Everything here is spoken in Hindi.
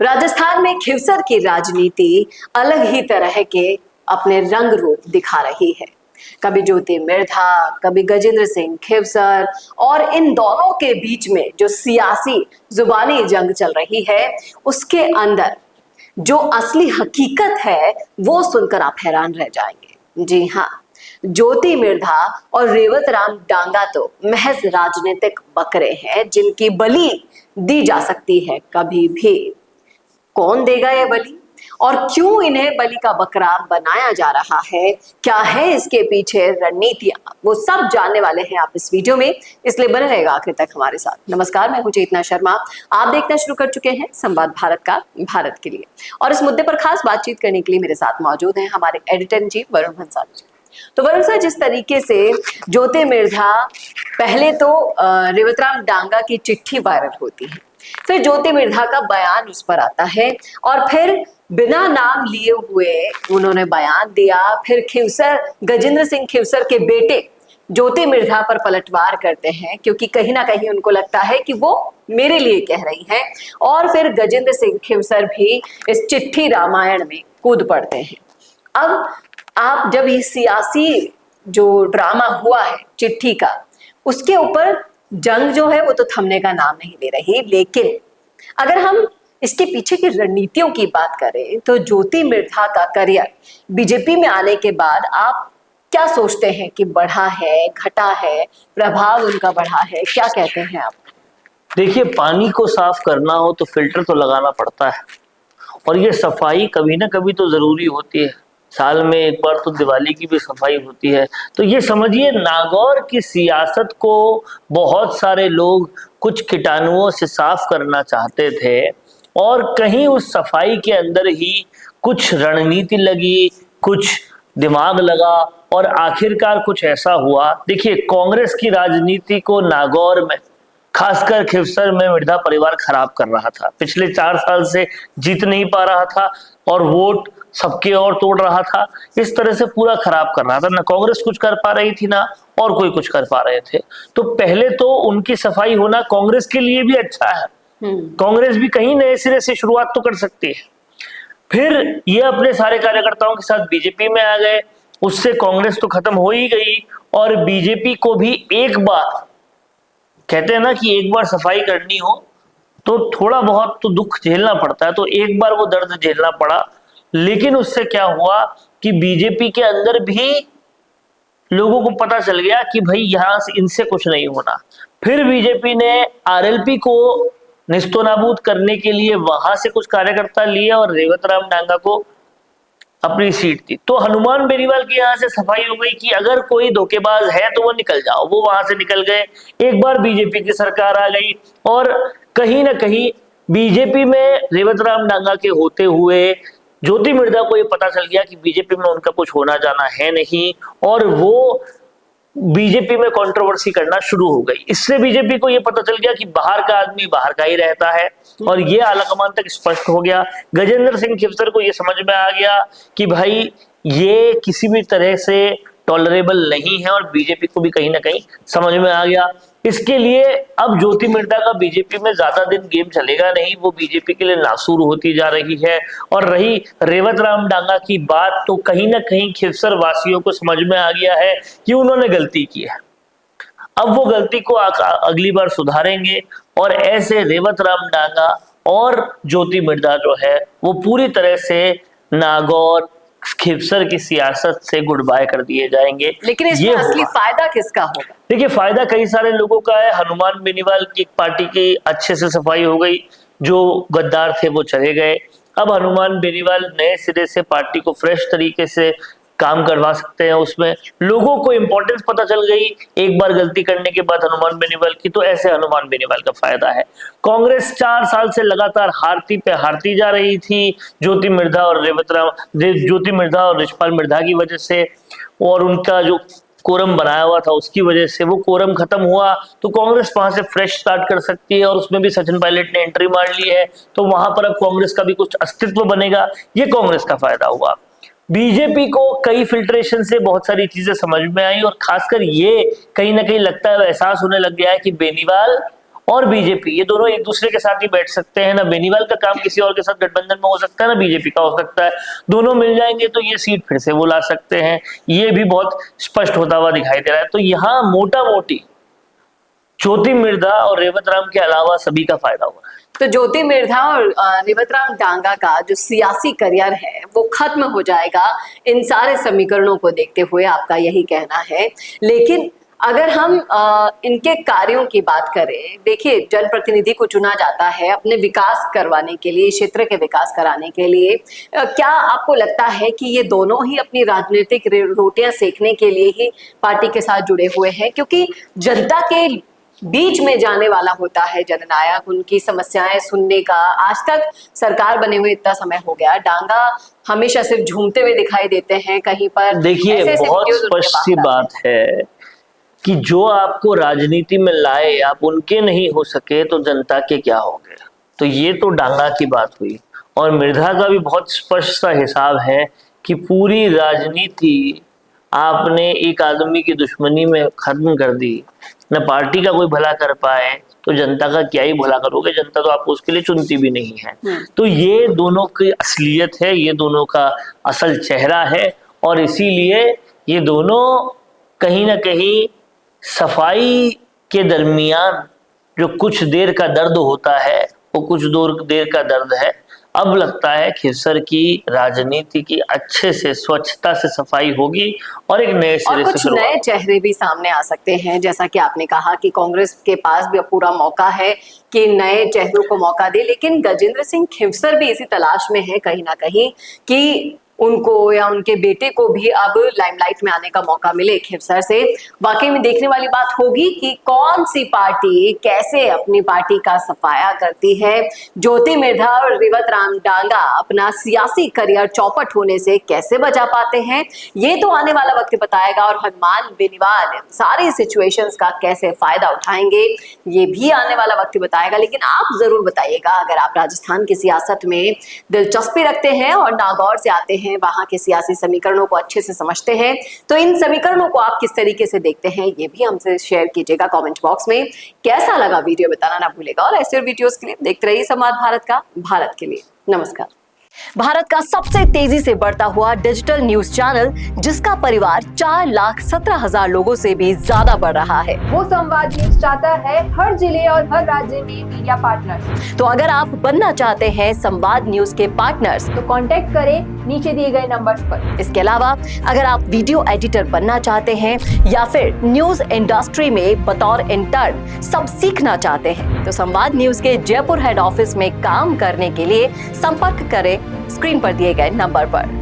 राजस्थान में खिवसर की राजनीति अलग ही तरह के अपने रंग रूप दिखा रही है। कभी ज्योति मिर्धा, कभी गजेंद्र सिंह खिवसर, और इन दोनों के बीच में जो सियासी जुबानी जंग चल रही है, उसके अंदर जो असली हकीकत है वो सुनकर आप हैरान रह जाएंगे। जी हाँ, ज्योति मिर्धा और रेवत राम डांगा तो महज राजनीतिक बकरे हैं जिनकी बलि दी जा सकती है कभी भी। कौन देगा ये बलि और क्यों इन्हें बलि का बकरा बनाया जा रहा है, क्या है इसके पीछे रणनीतियां, वो सब जानने वाले हैं आप इस वीडियो में, इसलिए बने रहेगा आखिर तक हमारे साथ। नमस्कार, मैं हूं चेतना शर्मा। आप देखना शुरू कर चुके हैं संवाद भारत का भारत के लिए, और इस मुद्दे पर खास बातचीत करने के लिए मेरे साथ मौजूद हैं हमारे editor in chief Varun Bhansali ji. तो वरुण सर, जिस तरीके से ज्योति मिर्धा, पहले तो रेवतराम डांगा की चिट्ठी वायरल होती है, फिर ज्योति मिर्धा का बयान उस पर आता है, और फिर बिना नाम लिए हुए उन्होंने बयान दिया, फिर खिवसर, गजेंद्र सिंह खिवसर के बेटे ज्योति मिर्धा पर पलटवार करते हैं क्योंकि कहीं ना कहीं उनको लगता है कि वो मेरे लिए कह रही हैं, और फिर गजेंद्र सिंह खिवसर भी इस चिट्ठी रामायण में कूद पड़ते हैं। अब आप जब ये सियासी जो ड्रामा हुआ है चिट्ठी का, उसके ऊपर जंग जो है वो तो थमने का नाम नहीं ले रही, लेकिन अगर हम इसके पीछे की रणनीतियों की बात करें तो ज्योति मिर्धा का करियर बीजेपी में आने के बाद आप क्या सोचते हैं कि बढ़ा है, घटा है, प्रभाव उनका बढ़ा है, क्या कहते हैं आप? देखिए, पानी को साफ करना हो तो फिल्टर तो लगाना पड़ता है, और ये सफाई कभी ना कभी तो जरूरी होती है। साल में एक बार तो दिवाली की भी सफाई होती है। तो ये समझिए, नागौर की सियासत को बहुत सारे लोग कुछ कीटाणुओं से साफ करना चाहते थे, और कहीं उस सफाई के अंदर ही कुछ रणनीति लगी, कुछ दिमाग लगा, और आखिरकार कुछ ऐसा हुआ। देखिए, कांग्रेस की राजनीति को नागौर में, खासकर खिवसर में, मिर्धा परिवार खराब कर रहा था। पिछले 4 साल से जीत नहीं पा रहा था और वोट सबके और तोड़ रहा था। इस तरह से पूरा खराब कर रहा था। ना कांग्रेस कुछ कर पा रही थी, ना और कोई कुछ कर पा रहे थे। तो पहले तो उनकी सफाई होना कांग्रेस के लिए भी अच्छा है। कांग्रेस भी कहीं नए सिरे से शुरुआत तो कर सकती है। फिर ये अपने सारे कार्यकर्ताओं के साथ बीजेपी में आ गए। उससे कांग्रेस तो खत्म हो ही गई, और बीजेपी को भी एक बार, कहते हैं ना कि एक बार सफाई करनी हो तो थोड़ा बहुत तो दुख झेलना पड़ता है, तो एक बार वो दर्द झेलना पड़ा। लेकिन उससे क्या हुआ कि बीजेपी के अंदर भी लोगों को पता चल गया कि भाई यहां से इनसे कुछ नहीं होना। फिर बीजेपी ने आरएलपी को निस्तोनाबूद करने के लिए वहां से कुछ कार्यकर्ता लिए और रेवत राम डांगा को अपनी सीट दी। तो हनुमान बेनीवाल की यहाँ से सफाई हो गई कि अगर कोई धोखेबाज है तो वो निकल जाओ। वो वहां से निकल गए। एक बार बीजेपी की सरकार आ गई, और कहीं ना कहीं बीजेपी में रेवत राम डांगा के होते हुए ज्योति मिर्धा को ये पता चल गया कि बीजेपी में उनका कुछ होना जाना है नहीं, और वो बीजेपी में कंट्रोवर्सी करना शुरू हो गई। इससे बीजेपी को ये पता चल गया कि बाहर का आदमी बाहर का ही रहता है, और ये आलाकमान तक स्पष्ट हो गया। गजेंद्र सिंह खिवसर को ये समझ में आ गया कि भाई ये किसी भी तरह से टॉलरेबल नहीं है, और बीजेपी को भी कहीं ना कहीं समझ में आ गया। इसके लिए अब ज्योति मिर्धा का बीजेपी में ज्यादा दिन गेम चलेगा नहीं, वो बीजेपी के लिए नासूर होती जा रही है। और रही रेवत राम डांगा की बात, तो कहीं ना कहीं खिवसर वासियों को समझ में आ गया है कि उन्होंने गलती की है। अब वो गलती को अगली बार सुधारेंगे, और ऐसे रेवत राम डांगा और ज्योति मिर्धा जो है वो पूरी तरह से नागौर खिवसर की सियासत से गुड बाय कर दिए जाएंगे। लेकिन इसमें असली फायदा किसका होगा? देखिए, फायदा कई सारे लोगों का है। हनुमान बेनीवाल की पार्टी की अच्छे से सफाई हो गई, जो गद्दार थे वो चले गए। अब हनुमान बेनीवाल नए सिरे से पार्टी को फ्रेश तरीके से काम करवा सकते हैं। उसमें लोगों को इंपॉर्टेंस पता चल गई एक बार गलती करने के बाद हनुमान बेनीवाल की, तो ऐसे हनुमान बेनीवाल का फायदा है। कांग्रेस 4 साल से लगातार हारती पे हारती जा रही थी ज्योति मिर्धा और रिछपाल मिर्धा की वजह से, और उनका जो कोरम बनाया हुआ था उसकी वजह से। वो कोरम खत्म हुआ तो कांग्रेस वहां से फ्रेश स्टार्ट कर सकती है, और उसमें भी सचिन पायलट ने एंट्री मार ली है, तो वहां पर अब कांग्रेस का भी कुछ अस्तित्व बनेगा। ये कांग्रेस का फायदा हुआ। बीजेपी को कई फिल्ट्रेशन से बहुत सारी चीजें समझ में आई, और खासकर ये कहीं ना कहीं लगता है, एहसास होने लग गया है कि बेनीवाल और बीजेपी, ये दोनों एक दूसरे के साथ ही बैठ सकते हैं। ना बेनीवाल का काम किसी और के साथ गठबंधन में हो सकता है, ना बीजेपी का हो सकता है। दोनों मिल जाएंगे तो ये सीट फिर से वो ला सकते हैं, ये भी बहुत स्पष्ट होता हुआ दिखाई दे रहा है। तो यहाँ मोटा मोटी ज्योति मिर्धा और रेवत राम के अलावा सभी का फायदा हो रहा है। तो ज्योति मिर्धा और रेवत राम डांगा का जो सियासी करियर है वो खत्म हो जाएगा इन सारे समीकरणों को देखते हुए, आपका यही कहना है। लेकिन अगर हम इनके कार्यों की बात करें, देखिए जनप्रतिनिधि को चुना जाता है अपने विकास करवाने के लिए, क्षेत्र के विकास कराने के लिए। क्या आपको लगता है कि ये दोनों ही अपनी राजनीतिक रोटियां सेकने के लिए ही पार्टी के साथ जुड़े हुए हैं? क्योंकि जनता के बीच में जाने वाला होता है जननायक, उनकी समस्याएं सुनने का। आज तक सरकार बने हुए इतना समय हो गया, डांगा हमेशा सिर्फ झूमते हुए दिखाई देते हैं कहीं पर। देखिए बहुत स्पष्ट सी बात है कि जो आपको राजनीति में लाए आप उनके नहीं हो सके तो जनता के क्या होंगे। तो ये तो डांगा की बात हुई। और मिर्धा का भी बहुत स्पष्ट सा हिसाब है कि पूरी राजनीति आपने एक आदमी की दुश्मनी में खत्म कर दी, न पार्टी का कोई भला कर पाए तो जनता का क्या ही भला करोगे। जनता तो आपको उसके लिए चुनती भी नहीं है। तो ये दोनों की असलियत है, ये दोनों का असल चेहरा है। और इसीलिए ये दोनों कहीं ना कहीं सफाई के दरमियान जो कुछ देर का दर्द होता है वो कुछ देर का दर्द है। अब लगता है खिरसर की राजनीति की अच्छे से स्वच्छता से सफाई होगी और एक नए सिरे से कुछ नए चेहरे भी सामने आ सकते हैं। जैसा कि आपने कहा कि कांग्रेस के पास भी पूरा मौका है कि नए चेहरों को मौका दे, लेकिन गजेंद्र सिंह खिवसर भी इसी तलाश में है कहीं ना कहीं कि उनको या उनके बेटे को भी अब लाइमलाइट में आने का मौका मिले खिवसर से। वाकई में देखने वाली बात होगी कि कौन सी पार्टी कैसे अपनी पार्टी का सफाया करती है। ज्योति मिर्धा और रेवत राम डांगा अपना सियासी करियर चौपट होने से कैसे बचा पाते हैं, ये तो आने वाला वक्त बताएगा। और हनुमान बेनीवाल सारी सिचुएशंस का कैसे फायदा उठाएंगे, ये भी आने वाला वक्त बताएगा। लेकिन आप जरूर बताइएगा, अगर आप राजस्थान की सियासत में दिलचस्पी रखते हैं और नागौर से आते हैं, वहां के सियासी समीकरणों को अच्छे से समझते हैं, तो इन समीकरणों को आप किस तरीके से देखते हैं ये भी हमसे शेयर कीजिएगा कमेंट बॉक्स में। कैसा लगा वीडियो बताना ना भूलेगा। और ऐसे वीडियोस के लिए देखते रहिए संवाद भारत का, भारत के लिए। नमस्कार। भारत का सबसे तेजी से बढ़ता हुआ डिजिटल न्यूज चैनल, जिसका परिवार 4,17,000 लोगों से भी ज्यादा बढ़ रहा है, वो संवाद न्यूज चाहता है हर जिले और हर राज्य में मीडिया पार्टनर्स। तो अगर आप बनना चाहते हैं संवाद न्यूज के पार्टनर्स, तो कांटेक्ट करें नीचे दिए गए नंबर्स पर। इसके अलावा अगर आप वीडियो एडिटर बनना चाहते हैं या फिर न्यूज इंडस्ट्री में बतौर इंटर्न सब सीखना चाहते हैं, तो संवाद न्यूज के जयपुर हेड ऑफिस में काम करने के लिए संपर्क करें स्क्रीन पर दिए गए नंबर पर।